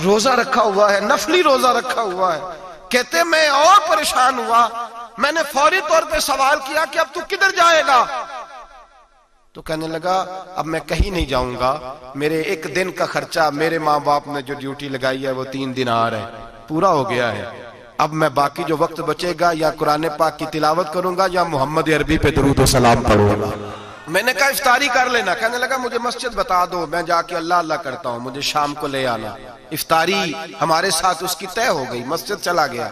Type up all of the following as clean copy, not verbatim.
روزہ رکھا ہوا ہے، نفلی روزہ رکھا ہوا ہے. کہتے ہیں میں اور پریشان ہوا، میں نے فوری طور پہ سوال کیا کہ اب تو کدھر جائے گا؟ تو کہنے لگا اب میں کہیں نہیں جاؤں گا، میرے ایک دن کا خرچہ میرے ماں باپ نے جو ڈیوٹی لگائی ہے وہ 3 دینار ہے، پورا ہو گیا ہے. اب میں باقی جو وقت بچے گا یا قرآن پاک کی تلاوت کروں گا یا محمد عربی پہ درود و سلام پڑھوں گا. میں نے کہا افطاری کر لینا. کہنے لگا مجھے مسجد بتا دو، میں جا کے اللہ اللہ کرتا ہوں، مجھے شام کو لے آنا. افطاری ہمارے ساتھ اس کی طے ہو گئی، مسجد چلا گیا.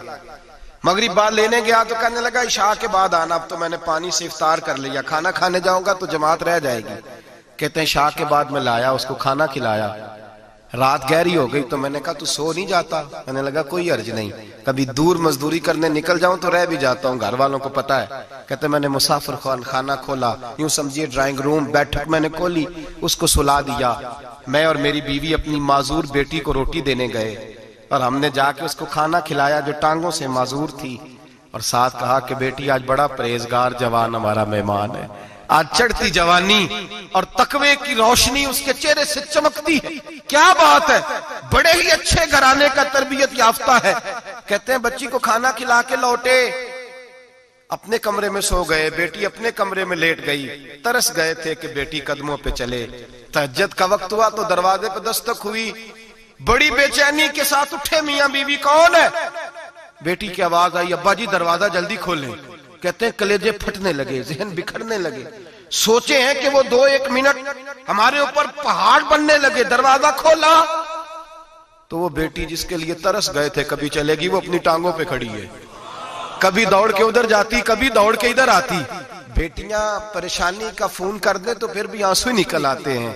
مغرب بعد لینے گیا تو کہنے لگا عشاء کے بعد آنا، اب تو میں نے پانی سے افطار کر لیا، کھانا کھانے جاؤں گا تو جماعت رہ جائے گی. کہتے ہیں عشاء کے بعد میں لایا، اس کو کھانا کھلایا. رات گہری ہو گئی تو میں نے کہا تو سو نہیں جاتا؟ کہنے لگا کوئی عرض نہیں، کبھی دور مزدوری کرنے نکل جاؤں تو رہ بھی جاتا ہوں، گھر والوں کو پتا ہے. کہتے میں نے مسافر خانہ کھولا، یوں سمجھیے ڈرائنگ روم بیٹھک میں نے کھولی، اس کو سلا دیا. میں اور میری بیوی اپنی معذور بیٹی کو روٹی دینے گئے اور ہم نے جا کے اس کو کھانا کھلایا جو ٹانگوں سے معذور تھی، اور ساتھ کہا کہ بیٹی آج بڑا پرہیزگار جوان ہمارا مہمان ہے. آج چڑھتی جوانی اور تقوی کی روشنی اس کے چہرے سے چمکتی ہے. کیا بات ہے، بڑے ہی اچھے گھرانے کا تربیت یافتہ ہے. کہتے ہیں بچی کو کھانا کھلا کے لوٹے، اپنے کمرے میں سو گئے، بیٹی اپنے کمرے میں لیٹ گئی. ترس گئے تھے کہ بیٹی قدموں پہ چلے. تہجد کا وقت ہوا تو دروازے پہ دستک ہوئی. بڑی بے چینی کے ساتھ اٹھے میاں بیوی، کون ہے؟ بیٹی کی آواز آئی ابا جی دروازہ جلدی کھولیں. کہتے ہیں کلیجے پھٹنے لگے، ذہن بکھرنے لگے. سوچے ہیں کہ وہ 2-1 منٹ ہمارے اوپر پہاڑ بننے لگے. دروازہ کھولا تو وہ بیٹی جس کے لیے ترس گئے تھے کبھی چلے گی، وہ اپنی ٹانگوں پہ کھڑی ہے. کبھی دوڑ کے ادھر جاتی، کبھی دوڑ کے ادھر آتی. بیٹیاں پریشانی کا فون کر دیں تو پھر بھی آنسو نکل آتے ہیں،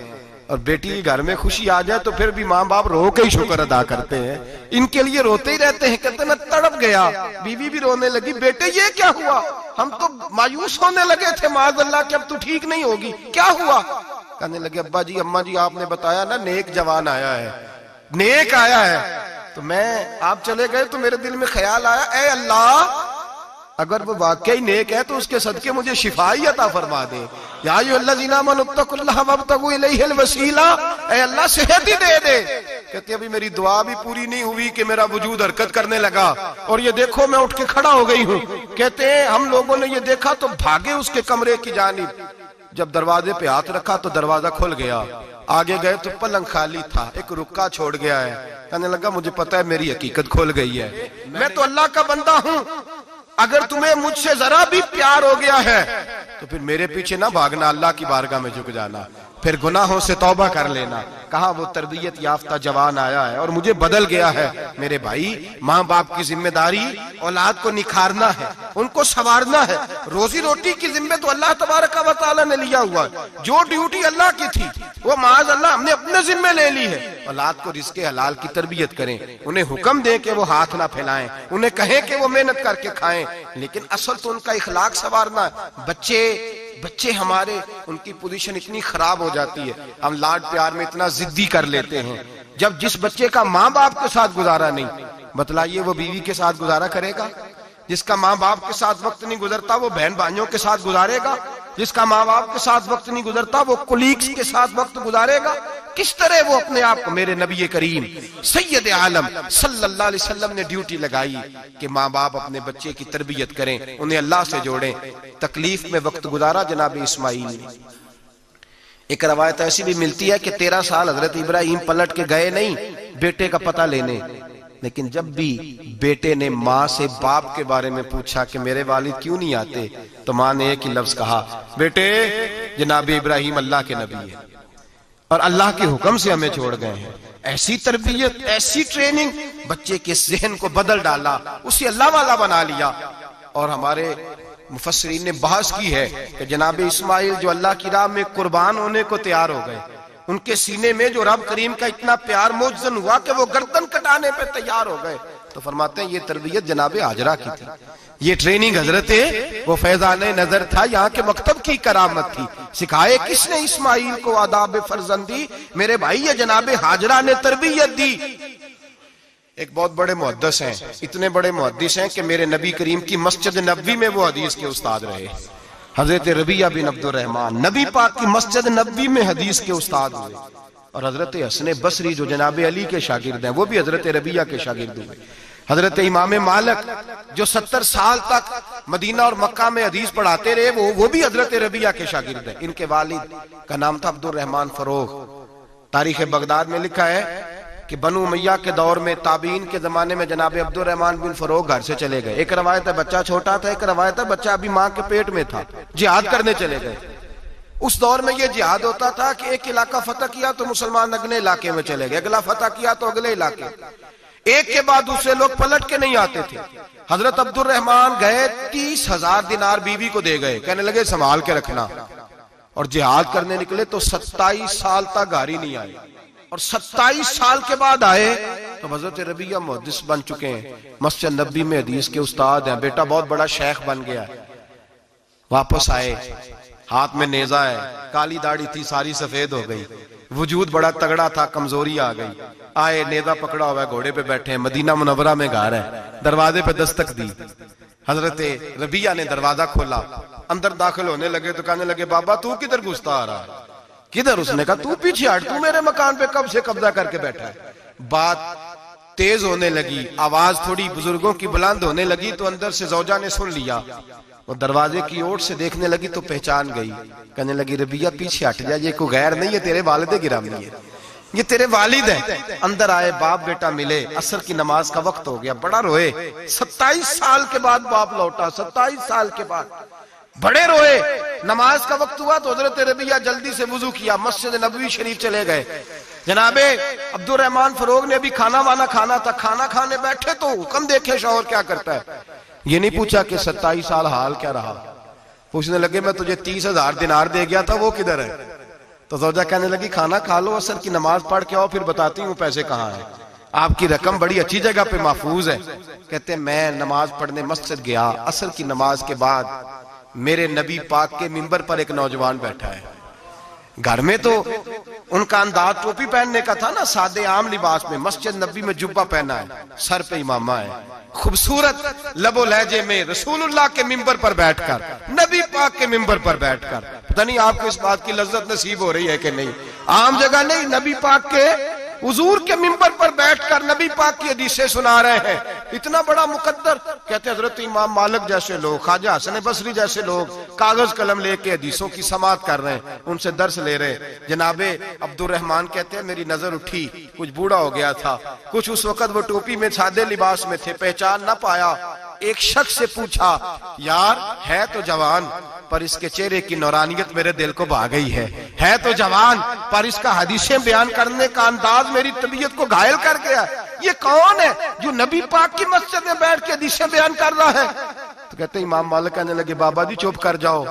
اور بیٹی گھر میں خوشی آ جائے تو پھر بھی ماں باپ رو کے ہی شکر ادا کرتے ہیں. ان کے لیے روتے ہی رہتے ہیں. کہتے میں تڑپ گیا. بیوی بھی رونے لگی، بیٹے یہ کیا ہوا؟ ہم تو مایوس ہونے لگے تھے معاذ اللہ کہ اب تو ٹھیک نہیں ہوگی، کیا ہوا؟ کہنے لگے ابا جی اماں جی آپ نے بتایا نا نیک جوان آیا ہے، نیک آیا ہے. تو میں آپ چلے گئے تو میرے دل میں خیال آیا اے اللہ اگر وہ واقعی نیک ہے تو اس کے صدقے مجھے شفا ہی عطا فرما دے. یا ایھا الذین آمنوا اتقوا اللہ وابتغوا الیہ الوسیلہ، اے اللہ صحت ہی دے دے. کہتے ابھی میری دعا بھی پوری نہیں ہوئی کہ میرا وجود حرکت کرنے لگا، اور یہ دیکھو میں اٹھ کے کھڑا ہو گئی ہوں. کہتے ہیں ہم لوگوں نے یہ دیکھا تو بھاگے اس کے کمرے کی جانب. جب دروازے پہ ہاتھ رکھا تو دروازہ کھل گیا. آگے گئے تو پلنگ خالی تھا، ایک رکا چھوڑ گیا ہے. کہنے لگا مجھے پتا ہے میری حقیقت کھل گئی ہے، میں تو اللہ کا بندہ ہوں. اگر تمہیں مجھ سے ذرا بھی پیار ہو گیا ہے تو پھر میرے پیچھے نہ بھاگنا، اللہ کی بارگاہ میں جھک جانا، پھر گناہوں سے توبہ کر لینا. کہا وہ تربیت یافتہ جوان آیا ہے اور مجھے بدل گیا ہے. میرے بھائی ماں باپ کی ذمہ داری اولاد کو نکھارنا ہے، ان کو سنوارنا ہے. روزی روٹی کی ذمہ تو اللہ تبارک و تعالیٰ نے لیا ہوا ہے. جو ڈیوٹی اللہ کی تھی وہ معاذ اللہ ہم نے اپنے ذمہ لے لی ہے. اولاد کو رزق حلال کی تربیت کریں، انہیں حکم دیں کہ وہ ہاتھ نہ پھیلائیں، انہیں کہیں کہ وہ محنت کر کے کھائیں، لیکن اصل تو ان کا اخلاق سنوارنا ہے. بچے ہمارے ان کی پوزیشن اتنی خراب ہو جاتی ہے، ہم لاڈ پیار میں اتنا ضدی کر لیتے ہیں. جب جس بچے کا ماں باپ کے ساتھ گزارا نہیں، بتلائیے وہ بیوی کے ساتھ گزارا کرے گا؟ جس کا ماں باپ کے ساتھ وقت نہیں گزرتا وہ بہن بھائیوں کے ساتھ گزارے گا؟ جس کا ماں باپ کے ساتھ وقت نہیں گزرتا وہ کولیگز کے ساتھ وقت گزارے گا؟ کس طرح وہ اپنے آپ کو، میرے نبی کریم سید عالم صلی اللہ علیہ وسلم نے ڈیوٹی لگائی کہ ماں باپ اپنے بچے کی تربیت کریں، انہیں اللہ سے جوڑیں. تکلیف میں وقت گزارا جناب اسماعیل نے. ایک روایت ایسی بھی ملتی ہے کہ 13 سال حضرت ابراہیم پلٹ کے گئے نہیں بیٹے کا پتہ لینے، لیکن جب بھی بیٹے نے ماں سے باپ کے بارے میں پوچھا کہ میرے والد کیوں نہیں آتے تو ماں نے ایک ہی لفظ کہا، بیٹے جناب ابراہیم اللہ کے نبی ہے اور اللہ کے حکم سے ہمیں چھوڑ گئے ہیں. ایسی تربیت، ایسی ٹریننگ بچے کے ذہن کو بدل ڈالا، اسے اللہ والا بنا لیا. اور ہمارے مفسرین نے بحث کی ہے کہ جناب اسماعیل جو اللہ کی راہ میں قربان ہونے کو تیار ہو گئے، ان کے سینے میں جو رب کریم کا اتنا پیار موجزن ہوا کہ وہ گردن کٹانے پہ تیار ہو گئے. تو فرماتے ہیں یہ تربیت جناب ہاجرہ کی تھی، یہ ٹریننگ حضرت وہ فیضان نظر تھا، یہاں کے مکتب کی کرامت تھی. سکھائے کس نے اسماعیل کو آداب فرزندی؟ میرے بھائی یہ جناب ہاجرہ نے تربیت دی. ایک بہت بڑے محدث ہیں، اتنے بڑے محدث ہیں کہ میرے نبی کریم کی مسجد نبوی میں وہ حدیث کے استاد رہے. حضرت ربیعہ بن عبد الرحمن نبی پاک کی مسجد نبوی میں حدیث کے استاد ہوئے. اور حضرت حسن بصری جو جناب علی کے شاگرد ہیں وہ بھی حضرت ربیہ کے شاگرد ہوئے. حضرت امام مالک جو 70 سال تک مدینہ اور مکہ میں حدیث پڑھاتے رہے وہ بھی حضرت ربیہ کے شاگرد ہیں. ان کے والد کا نام تھا عبد الرحمن فروغ. تاریخ بغداد میں لکھا ہے کہ بنو امیہ کے دور میں تابعین کے زمانے میں جناب عبد الرحمن بن فروغ گھر سے چلے گئے. ایک روایت ہے بچہ چھوٹا تھا, ایک روایت ہے بچہ ابھی ماں کے پیٹ میں تھا, جہاد کرنے چلے گئے. اس دور میں یہ جہاد ہوتا تھا کہ ایک علاقہ فتح کیا تو مسلمان اگلے علاقے میں چلے گئے, اگلا فتح کیا تو اگلے علاقے, ایک کے بعد دوسرے لوگ پلٹ کے نہیں آتے تھے. حضرت عبد الرحمن گئے 30,000 دینار بیوی کو دے گئے, کہنے لگے سنبھال کے رکھنا. اور جہاد کرنے نکلے تو 27 سال تک گھر نہیں آئے, اور 27 سال کے بعد آئے تو حضرت ربیہ محدث بن چکے ہیں, مسجد نبی میں حدیث کے استاد ہیں, بیٹا بہت بڑا شیخ بن گیا. واپس آئے, ہاتھ میں نیزہ ہے, کالی داڑھی تھی ساری سفید ہو گئی, وجود بڑا تگڑا تھا, کمزوری آ گئی. آئے, نیزہ پکڑا ہوا ہے, گھوڑے پہ بیٹھے ہیں, مدینہ منورہ میں گھر ہے, دروازے پہ دستک دی. حضرت ربیہ نے دروازہ کھولا, اندر داخل ہونے لگے تو کہنے لگے بابا تو کدھر گھستا آ رہا ہے؟ کدھر؟ اس نے کہا تو پیچھے ہٹ, تو میرے مکان پہ کب سے قبضہ کر کے بیٹھا ہے. بات تیز ہونے لگی, آواز تھوڑی بزرگوں کی بلند ہونے لگی تو اندر سے زوجہ نے سن لیا. وہ دروازے کی اوٹ سے دیکھنے لگی تو پہچان گئی, کہنے لگی ربیہ پیچھے ہٹ جا, یہ کوئی غیر نہیں ہے, تیرے والد گرامی ہے, یہ تیرے والد ہیں. اندر آئے, باپ بیٹا ملے, عصر کی نماز کا وقت ہو گیا, بڑا روئے. 27 سال کے بعد باپ لوٹا, 27 سال کے بعد بڑے روئے. نماز کا وقت ہوا تو حضرت ربیہ جلدی سے وضو کیا, مسجد نبوی شریف چلے گئے. جناب عبد الرحمن فروغ نے بھی کھانا وانا کھانا تھا, کھانا کھانے بیٹھے تو حکم دیکھے شوہر کیا کرتا ہے. یہ نہیں پوچھا کہ 27 سال حال کیا رہا, پوچھنے لگے میں تجھے 30,000 دینار دے گیا تھا وہ کدھر ہے؟ تو زوجہ کہنے لگی کھانا کھا لو, عصر کی نماز پڑھ کے آؤ, پھر بتاتی ہوں پیسے کہاں ہیں, آپ کی رقم بڑی اچھی جگہ پہ محفوظ ہے. کہتے ہیں میں نماز پڑھنے مسجد گیا, عصر کی نماز کے بعد میرے نبی پاک کے منبر پر ایک نوجوان بیٹھا ہے. گھر میں تو ان کا انداز ٹوپی پہننے کا تھا نا, سادے عام لباس میں, مسجد نبی میں جبہ پہنا ہے, سر پہ امامہ ہے, خوبصورت لب و لہجے میں رسول اللہ کے منبر پر بیٹھ کر, نبی پاک کے منبر پر بیٹھ کر. پتہ نہیں آپ کو اس بات کی لذت نصیب ہو رہی ہے کہ نہیں, عام جگہ نہیں, نبی پاک کے حضور کے منبر پر بیٹھ کر نبی پاک کی حدیثیں سنا رہے ہیں. اتنا بڑا مقدر. کہتے حضرت امام مالک جیسے لوگ, خواجہ حسن بصری جیسے لوگ کاغذ قلم لے کے حدیثوں کی سماعت کر رہے ہیں, ان سے درس لے رہے. جناب عبد الرحمن کہتے ہیں میری نظر اٹھی, کچھ بوڑھا ہو گیا تھا, کچھ اس وقت وہ ٹوپی میں سادے لباس میں تھے, پہچان نہ پایا. ایک شخص سے پوچھا یار ہے تو جوان پر اس کے چہرے کی نورانیت میرے دل کو بھا گئی ہے تو جوان پر اس کا حدیثیں بیان کرنے کا انداز میری طبیعت کو گھائل کر گیا. یہ کون ہے جو نبی پاک کی مسجد میں بیٹھ کے حدیثیں بیان کر رہا ہے؟ تو کہتے ہیں امام مالک کہنے لگے بابا جی چپ کر جاؤ,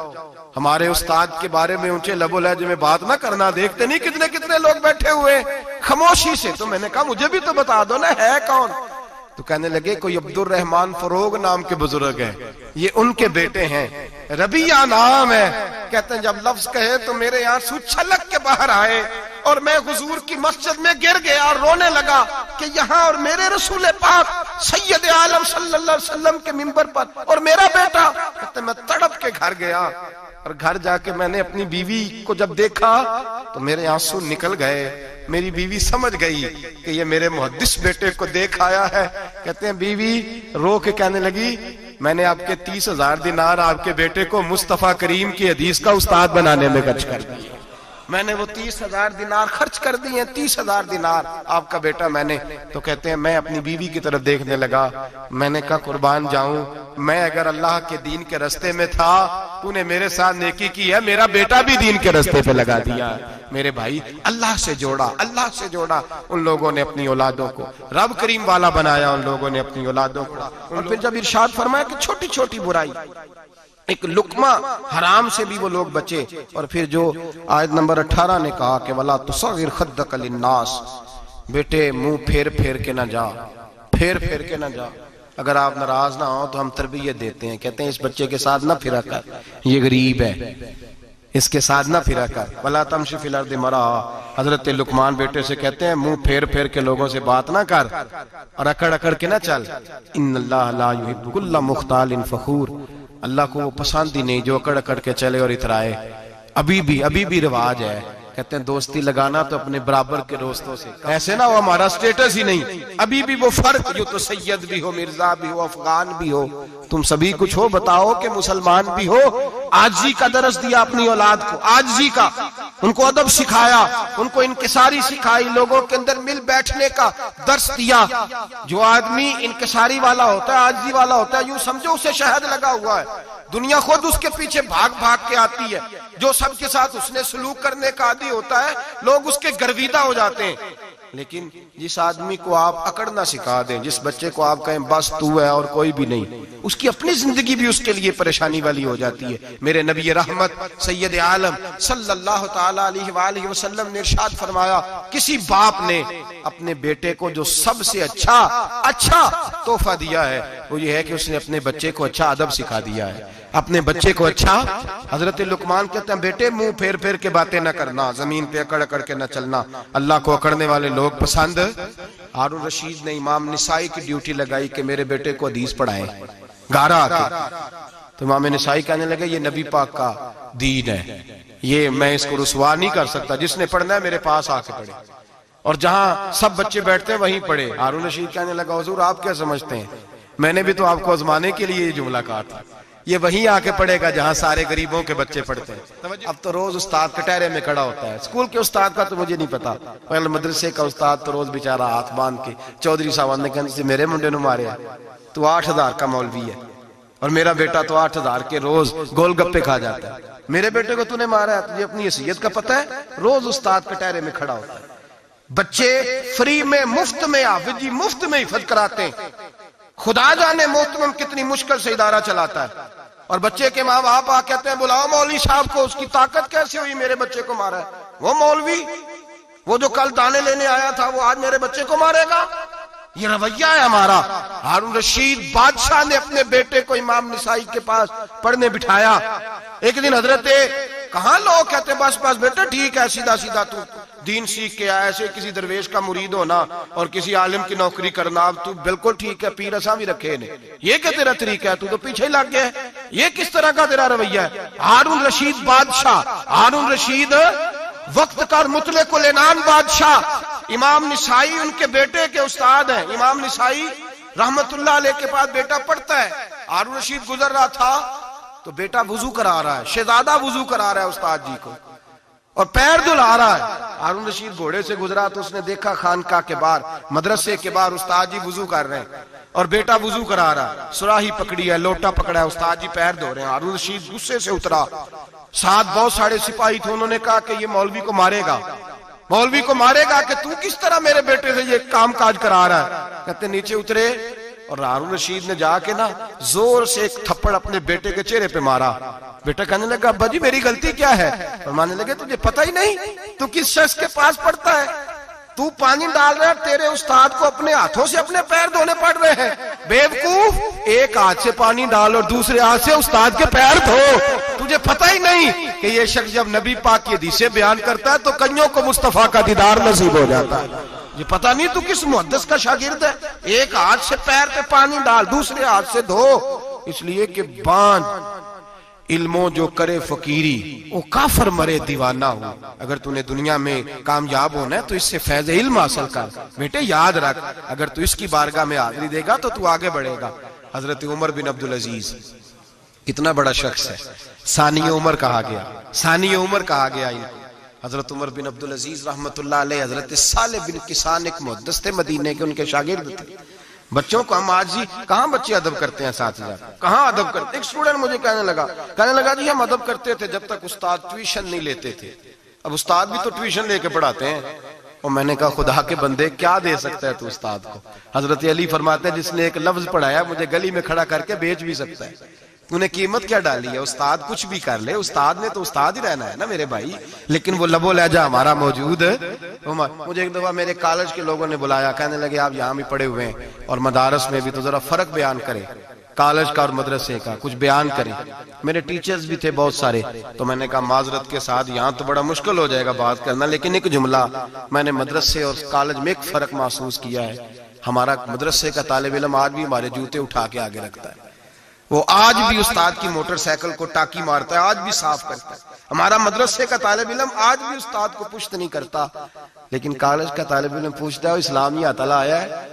ہمارے استاد کے بارے میں اونچے لب و لہجے میں بات نہ کرنا, دیکھتے نہیں کتنے کتنے لوگ بیٹھے ہوئے خاموشی سے. تو میں نے کہا مجھے بھی تو بتا دو نا ہے کون. تو کہنے لگے کوئی عبد الرحمن فروغ نام کے بزرگ ہیں, یہ ان کے بیٹے ہیں, ربیہ نام ہے. کہتے ہیں جب لفظ کہے تو میرے یہاں سو چھلک کے باہر آئے اور میں حضور کی مسجد میں گر گیا اور رونے لگا کہ یہاں اور میرے رسول پاک سید عالم صلی اللہ علیہ وسلم کے منبر پر اور میرا بیٹا. کہتے ہیں میں تڑپ کے گھر گیا اور گھر جا کے میں نے اپنی بیوی کو جب دیکھا تو میرے آنسو نکل گئے. میری بیوی سمجھ گئی کہ یہ میرے محدث بیٹے کو دیکھ آیا ہے. کہتے ہیں بیوی رو کے کہنے لگی میں نے آپ کے 30,000 دینار آپ کے بیٹے کو مصطفیٰ کریم کی حدیث کا استاد بنانے میں خرچ کر دی. میں نے وہ 30,000 دینار خرچ کر دی ہیں, 30,000 دینار آپ کا بیٹا میں نے. تو کہتے ہیں میں اپنی بیوی کی طرف دیکھنے لگا, میں نے کہا قربان جاؤں, میں اگر اللہ کے دین کے رستے میں تھا تو نے میرے ساتھ نیکی کی ہے, میرا بیٹا بھی دین کے رستے پہ لگا دیا. میرے بھائی اللہ سے جوڑا, اللہ سے جوڑا. ان لوگوں نے اپنی اولادوں کو رب کریم والا بنایا, ان لوگوں نے اپنی اولادوں کو. اور پھر جب ارشاد فرمایا کہ چھوٹی چھوٹی برائی, ایک لقمہ حرام سے بھی وہ لوگ بچے. اور پھر جو آیت نمبر 18 نے کہا کہ وَلَا تُصَغِّرْ خَدَّكَ لِلنَّاسِ, بیٹے منہ پھیر پھیر کے نہ جا, پھیر پھیر کے نہ جا. اگر آپ ناراض نہ ہو تو ہم تربیت دیتے ہیں, کہتے ہیں اس بچے کے ساتھ نہ پھرا کر, یہ غریب ہے, اس کے ساتھ نہ پھرا کر. وَلَا تَمْشِ فِي الْأَرْضِ مَرَحًا, حضرت لقمان بیٹے سے کہتے ہیں منہ پھیر پھیر کے لوگوں سے بات نہ کر اور اکڑ اکڑ کے نہ چل. إِنَّ اللَّهَ لَا يُحِبُّ كُلَّ مُخْتَالٍ فَخُورٍ, اللہ کو وہ پسند ہی نہیں جو اکڑ اکڑ کے چلے اور اترائے. ابھی بھی رواج ہے کہتے ہیں دوستی لگانا تو اپنے برابر کے دوستوں سے، ایسے نہ ہو ہمارا سٹیٹس ہی نہیں، ابھی بھی وہ فرق جو تو سید بھی ہو، مرزا بھی ہو، افغان بھی ہو، تم سبھی کچھ ہو، بتاؤ کہ مسلمان بھی ہو۔ عاجزی کا درس دیا اپنی اولاد کو، عاجزی کا، ان کو ادب سکھایا، ان کو انکساری سکھائی، لوگوں کے اندر مل بیٹھنے کا درس دیا۔ جو آدمی انکساری والا ہوتا ہے، عاجزی والا ہوتا ہے، یوں سمجھو اسے شہد لگا ہوا ہے، دنیا خود اس کے پیچھے بھاگ بھاگ کے آتی ہے۔ جو سب کے ساتھ اس نے سلوک کرنے کا عادی ہوتا ہے، لوگ اس کے گرویدہ ہو جاتے ہیں۔ لیکن جس آدمی کو آپ اکڑنا سکھا دیں، جس بچے کو آپ کہیں بس تو ہے اور کوئی بھی نہیں، اس کی اپنی زندگی بھی اس کے لیے پریشانی والی ہو جاتی ہے۔ میرے نبی رحمت سید عالم صلی اللہ تعالی علیہ وآلہ وسلم نے ارشاد فرمایا، کسی باپ نے اپنے بیٹے کو جو سب سے اچھا تحفہ دیا ہے وہ یہ ہے کہ اس نے اپنے بچے کو اچھا ادب سکھا دیا ہے، اپنے بچے کو اچھا۔ حضرت لقمان کہتے ہیں بیٹے منہ پھیر پھیر کے باتیں نہ کرنا، زمین پہ اکڑ اکڑ کے نہ چلنا، اللہ کو اکڑنے والے لوگ پسند۔ ہارون رشید نے امام نسائی کی ڈیوٹی لگائی کہ میرے بیٹے کو حدیث پڑھائیں گارا آ کے، تو امام نسائی کہنے لگے یہ نبی پاک کا دین ہے، یہ میں اس کو رسوا نہیں کر سکتا، جس نے پڑھنا ہے میرے پاس آ کے پڑھے، اور جہاں سب بچے بیٹھتے ہیں وہیں پڑھے۔ ہارون رشید کہنے لگا حضور آپ کیا سمجھتے ہیں، میں نے بھی تو آپ کو آزمانے کے لیے یہ جملہ کہا تھا، یہ وہیں آ کے پڑھے گا جہاں سارے غریبوں کے بچے پڑھتے ہیں۔ اب تو روز استاد کٹہرے میں کھڑا ہوتا ہے، اسکول کے استاد کا تو مجھے نہیں پتا، پہلے مدرسے کا استاد تو روز بیچارہ ہاتھ باندھ کے چودھری صاحب نے کہنے سے میرے منڈے نو مارے تو 8000 کا مولوی ہے، اور میرا بیٹا تو 8000 کے روز گول گپے کھا جاتا ہے، میرے بیٹے کو تو نے مارا ہے، تجھے اپنی حیثیت کا پتہ ہے؟ روز استاد کٹہرے میں کھڑا ہوتا ہے، بچے فری میں مفت میں حافظ جی مفت میں حفظ کراتے ہیں، خدا جانے محترم کتنی مشکل سے ادارہ چلاتا ہے، اور بچے کے ماں باپ آ کہتے ہیں بلاؤ مولوی صاحب کو، اس کی طاقت کیسے ہوئی میرے بچے کو مارا ہے؟ وہ مولوی وہ جو کل دانے لینے آیا تھا وہ آج میرے بچے کو مارے گا؟ یہ رویہ ہے ہمارا۔ ہارون رشید بادشاہ نے اپنے بیٹے کو امام نسائی کے پاس پڑھنے بٹھایا۔ ایک دن حضرت کہاں لوگ کہتے ہیں بس بس بیٹا ٹھیک ہے، سیدھا سیدھا تو دین سیکھ کے آیا، ایسے کسی درویش کا مرید ہونا اور کسی عالم کی نوکری کرنا، اب تو بالکل ٹھیک ہے، پیر اساں بھی رکھے نے، یہ کہ تیرا طریقہ ہے، تو تو پیچھے لگ گیا ہے، یہ کس طرح کا تیرا رویہ ہے؟ ہارون رشید بادشاہ، ہارون رشید وقت کا مطلق العنان بادشاہ، امام نسائی ان کے بیٹے کے استاد ہیں، امام نسائی رحمت اللہ علیہ کے پاس بیٹا پڑھتا ہے، ہارون رشید گزر رہا تھا تو بیٹا وضو کرا رہا ہے، شہزادہ وضو کرا رہا ہے استاد جی کو، اور پیر دھلا رہا ہے۔ ہارون رشید گھوڑے سے گزرا تو اس نے دیکھا خانقاہ کے باہر، مدرسے کے باہر استاد جی وضو کر رہے ہیں اور بیٹا وضو کرا رہا ہے، سراہی پکڑی ہے، لوٹا پکڑا ہے، استاد جی پیر دھو رہے ہیں۔ ہارون رشید غصے سے اترا، ساتھ بہت سارے سپاہی تھے، انہوں نے کہا کہ یہ مولوی کو مارے گا، مولوی کو مارے گا کہ تو کس طرح میرے بیٹے سے یہ کام کاج کرا رہا ہے؟ کہتے نیچے اترے اور ہارون رشید نے جا کے نا زور سے ایک تھپڑ اپنے بیٹے کے چہرے پہ مارا۔ بیٹا کہنے لگا ابا جی میری غلطی کیا ہے؟ فرمانے لگے تجھے پتہ ہی نہیں تو کس شخص کے پاس پڑھتا ہے؟ تو پانی ڈال رہا ہے، تیرے استاد کو اپنے ہاتھوں سے اپنے پیر دھونے پڑ رہے ہیں، بیوقوف، ایک ہاتھ سے پانی ڈال اور دوسرے ہاتھ سے استاد کے پیر دھو، تجھے پتہ ہی نہیں کہ یہ شخص جب نبی پاک کی حدیثیں بیان کرتا ہے تو کئیوں کو مصطفیٰ کا دیدار نصیب ہو جاتا ہے۔ یہ پتہ نہیں تو کس محدث کا شاگرد ہے، ایک ہاتھ سے پیر پہ پانی ڈال دوسرے ہاتھ سے دھو، اس لیے کہ بانج علموں جو کرے فقیری وہ کافر مرے دیوانہ ہو۔ اگر تو نے دنیا میں کامیاب ہونا ہے تو اس سے فیض علم حاصل کر، بیٹے یاد رکھ، اگر تو اس کی بارگاہ میں حاضری دے گا تو تو آگے بڑھے گا۔ حضرت عمر بن عبدالعزیز کتنا بڑا شخص ہے، ثانی عمر کہا گیا، ثانی عمر کہا گیا۔ حضرت عمر بن عبدالعزیز رحمت اللہ علیہ، حضرت صالح بن کسان ایک محدث تھے مدینے کے، ان کے شاگرد تھے۔ بچوں کو ہم آج ہی کہاں بچے ادب کرتے ہیں، ساتھ کہاں ادب کرتے؟ ایک اسٹوڈنٹ مجھے کہنے لگا جی ہم ادب کرتے تھے جب تک استاد ٹیوشن نہیں لیتے تھے، اب استاد بھی تو ٹیوشن لے کے پڑھاتے ہیں۔ اور میں نے کہا خدا کے بندے کیا دے سکتا ہے تو استاد کو؟ حضرت علی فرماتے ہیں جس نے ایک لفظ پڑھایا مجھے گلی میں کھڑا کر کے بیچ بھی سکتا ہے، تو نے قیمت کیا ڈالی ہے؟ استاد کچھ بھی کر لے، استاد نے تو استاد ہی رہنا ہے نا میرے بھائی، لیکن وہ لب و لہجہ ہمارا موجود ہے۔ مجھے ایک دفعہ میرے کالج کے لوگوں نے بلایا، کہنے لگے آپ یہاں بھی پڑھے ہوئے ہیں اور مدارس میں بھی، تو ذرا فرق بیان کریں کالج کا اور مدرسے کا، کچھ بیان کریں۔ میرے ٹیچرز بھی تھے بہت سارے، تو میں نے کہا معذرت کے ساتھ یہاں تو بڑا مشکل ہو جائے گا بات کرنا، لیکن ایک جملہ میں نے مدرسے اور کالج میں ایک فرق محسوس کیا ہے۔ ہمارا مدرسے کا طالب علم آج بھی ہمارے جوتے اٹھا کے آگے رکھتا ہے، وہ آج بھی استاد کی موٹر سائیکل کو ٹاکی مارتا ہے، آج بھی صاف کرتا ہے۔ ہمارا مدرسے کا طالب علم آج بھی استاد کو پشت نہیں کرتا، لیکن کالج کا طالب علم پوچھتا ہے اسلامی آتلا آیا ہے،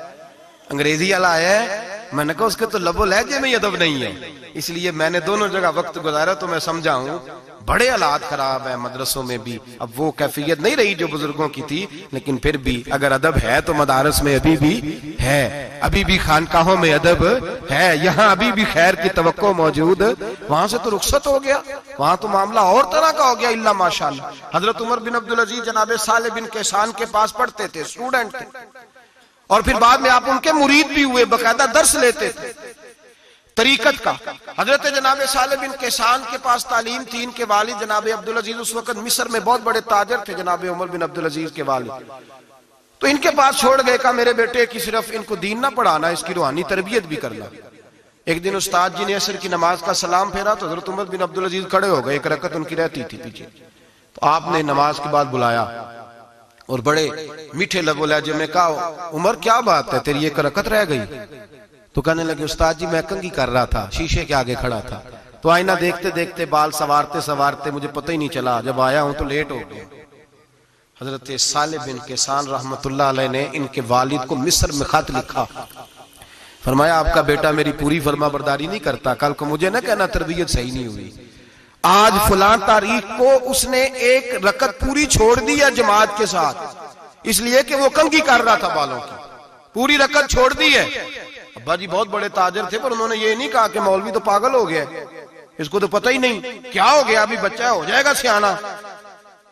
انگریزی والا آیا ہے، میں نے کہا اس کے تو لب و لہجے میں ادب نہیں ہے۔ اس لیے میں نے دونوں جگہ وقت گزارا تو میں سمجھا ہوں بڑے حالات خراب ہیں مدرسوں میں بھی، اب وہ کیفیت نہیں رہی جو بزرگوں کی تھی، لیکن پھر بھی اگر ادب ہے تو مدارس میں ابھی بھی ہے، ابھی بھی خانقاہوں میں ادب ہے، یہاں ابھی بھی خیر کی توقع موجود، وہاں سے تو رخصت ہو گیا، وہاں تو معاملہ اور طرح کا ہو گیا الا ماشاءاللہ۔ حضرت عمر بن عبدالعزیز جناب صالح بن کیسان کے پاس پڑھتے تھے، اسٹوڈنٹ تھے، اور پھر بعد میں آپ ان کے مرید بھی ہوئے، باقاعدہ درس لیتے تھے طریقت کا۔ حضرت جناب صالح بن کیسان کے پاس تعلیم تھی، ان کے والد جناب عبدالعزیز اس وقت مصر میں بہت بڑے تاجر تھے، جناب عمر بن عبدالعزیز کے والد، تو ان کے پاس چھوڑ گئے، کہا میرے بیٹے کی صرف ان کو دین نہ پڑھانا، اس کی روحانی تربیت بھی کرنا۔ ایک دن استاد جی نے عصر کی نماز کا سلام پھیرا تو حضرت عمر بن عبدالعزیز کھڑے ہو گئے، ایک رکعت ان کی رہتی تھی پیچھے، تو آپ نے نماز کے بعد بلایا اور بڑے میٹھے لب و لہجے میں کہا عمر کیا بات ہے تیری ایک رکعت رہ گئی؟ تو کہنے لگے استاد جی میں کنگھی کر رہا تھا، شیشے کے آگے کھڑا تھا، تو آئینہ دیکھتے دیکھتے بال سوارتے سوارتے مجھے پتہ ہی نہیں چلا، جب آیا ہوں تو لیٹ ہو گیا۔ حضرت صالح بن کیسان رحمت اللہ علیہ نے ان کے والد کو مصر میں خط لکھا، فرمایا آپ کا بیٹا میری پوری فرما برداری نہیں کرتا، کل کو مجھے نہ کہنا تربیت صحیح نہیں ہوئی۔ آج فلاں تاریخ کو اس نے ایک رکعت پوری چھوڑ دی ہے جماعت کے ساتھ، اس لیے کہ وہ کنگھی کر رہا تھا بالوں کی، پوری رکعت چھوڑ دی ہے۔ ابا جی بہت بڑے تاجر تھے، پر انہوں نے یہ نہیں کہا کہ مولوی تو پاگل ہو گیا، اس کو تو پتہ ہی نہیں کیا ہو گیا، ابھی بچہ ہو جائے گا سیانا،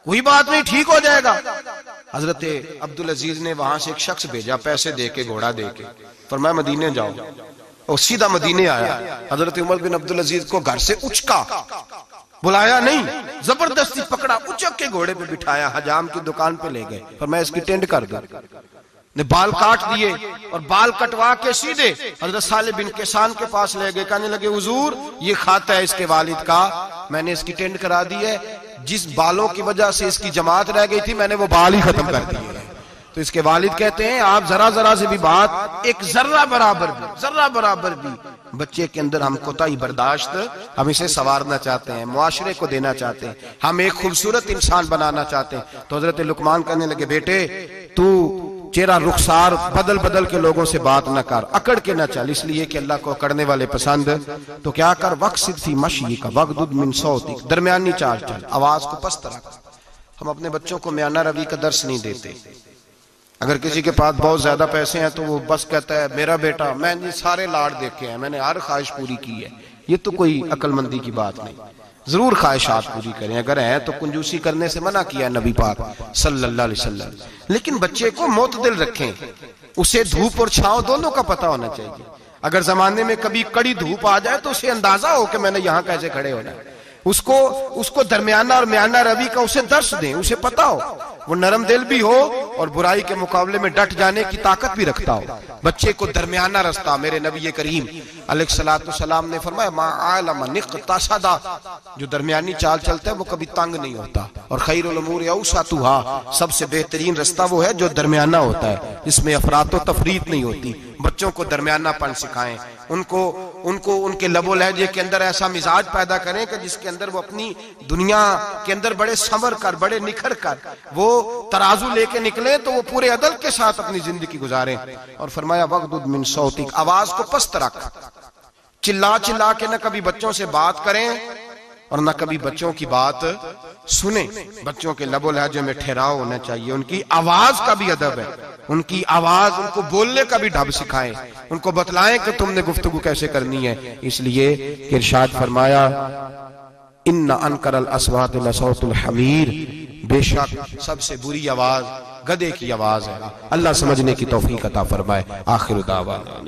کوئی بات نہیں ٹھیک ہو جائے گا۔ حضرت عبدالعزیز نے وہاں سے ایک شخص بھیجا پیسے دے کے، گھوڑا دے کے، فرمایا مدینے جاؤ، اور سیدھا مدینے آیا۔ حضرت عمر بن عبدالعزیز کو گھر سے اچکا، بلایا نہیں، زبردستی پکڑا، اچک کے گھوڑے پہ بٹھایا، حجام کی دکان پہ لے گئے، فرمایا اس کی ٹینڈ کر دو، نے بال کاٹ دیے اور بال کٹوا کے سیدھے حضرت صالح بن کیسان کے پاس لے گئے، کہنے لگے حضور یہ کھاتا ہے اس کے والد کا، میں نے اس کی ٹینڈ کرا دی ہے، جس بالوں کی وجہ سے اس کی جماعت رہ گئی تھی میں نے وہ بال ہی ختم کر دیے۔ تو اس کے والد کہتے ہیں آپ ذرا ذرا سے بھی بات، ایک ذرہ برابر بھی بچے کے اندر ہم کوتاہی برداشت، ہم اسے سنوارنا چاہتے ہیں، معاشرے کو دینا چاہتے ہیں، ہم ایک خوبصورت انسان بنانا چاہتے ہیں۔ تو حضرت لقمان کہنے لگے بیٹے تو چہرہ رخسار بدل بدل کے لوگوں سے بات نہ کر، اکڑ کے نہ چل، اس لیے کہ اللہ کو اکڑنے والے پسند، تو کیا کر وقصد فی مشیک وغضض من صوتک، درمیانی چال چل، آواز کو پست رکھ۔ ہم اپنے بچوں کو میانہ روی کا درس نہیں دیتے۔ اگر کسی کے پاس بہت زیادہ پیسے ہیں تو وہ بس کہتا ہے میرا بیٹا، میں نے سارے لاڑ دیکھے ہیں، میں نے ہر خواہش پوری کی ہے، یہ تو کوئی عقل مندی کی بات نہیں۔ ضرور خواہشات پوری کریں، اگر ہیں تو کنجوسی کرنے سے منع کیا ہے نبی پاک صلی اللہ علیہ وسلم، لیکن بچے کو معتدل رکھیں، اسے دھوپ اور چھاؤں دونوں کا پتہ ہونا چاہیے۔ اگر زمانے میں کبھی کڑی دھوپ آ جائے تو اسے اندازہ ہو کہ میں نے یہاں کیسے کھڑے ہونا ہے، اس کو درمیانہ اور میانہ روی کا اسے درس دیں، اسے پتہ ہو، وہ نرم دل بھی ہو اور برائی کے مقابلے میں ڈٹ جانے کی طاقت بھی رکھتا ہو۔ بچے کو درمیانہ رستہ، میرے نبی کریم علیہ الصلوۃ والسلام نے فرمایا ما علم نقتصد، جو درمیانی چال چلتا ہے وہ کبھی تنگ نہیں ہوتا، اور خیر الامور اوسطھا، سب سے بہترین رستہ وہ ہے جو درمیانہ ہوتا ہے، جس میں افراط و تفریط نہیں ہوتی۔ بچوں کو درمیانہ پن سکھائیں، ان کو ان کے لب و لہجے کے اندر ایسا مزاج پیدا کریں کہ جس کے اندر وہ اپنی دنیا کے اندر بڑے سنور کر، بڑے نکھر کر وہ ترازو لے کے نکلیں تو وہ پورے عدل کے ساتھ اپنی زندگی گزاریں۔ اور فرمایا وغضض من صوتک، آواز کو پست رکھ، چلا چلا کے نہ کبھی بچوں سے بات کریں اور نہ کبھی بچوں کی بات سنیں۔ بچوں کے لب و لہجے میں ٹھہراؤ ہونا چاہیے، ان کی آواز کا بھی ادب ہے، ان کی آواز، ان کو بولنے کا بھی ڈھب سکھائیں، ان کو بتلائیں کہ تم نے گفتگو کیسے کرنی ہے۔ اس لیے ارشاد فرمایا ان انکر الاصوات لصوت الحمیر، بے شک سب سے بری آواز گدھے کی آواز ہے۔ اللہ سمجھنے کی توفیق عطا فرمائے۔ آخر دعوانا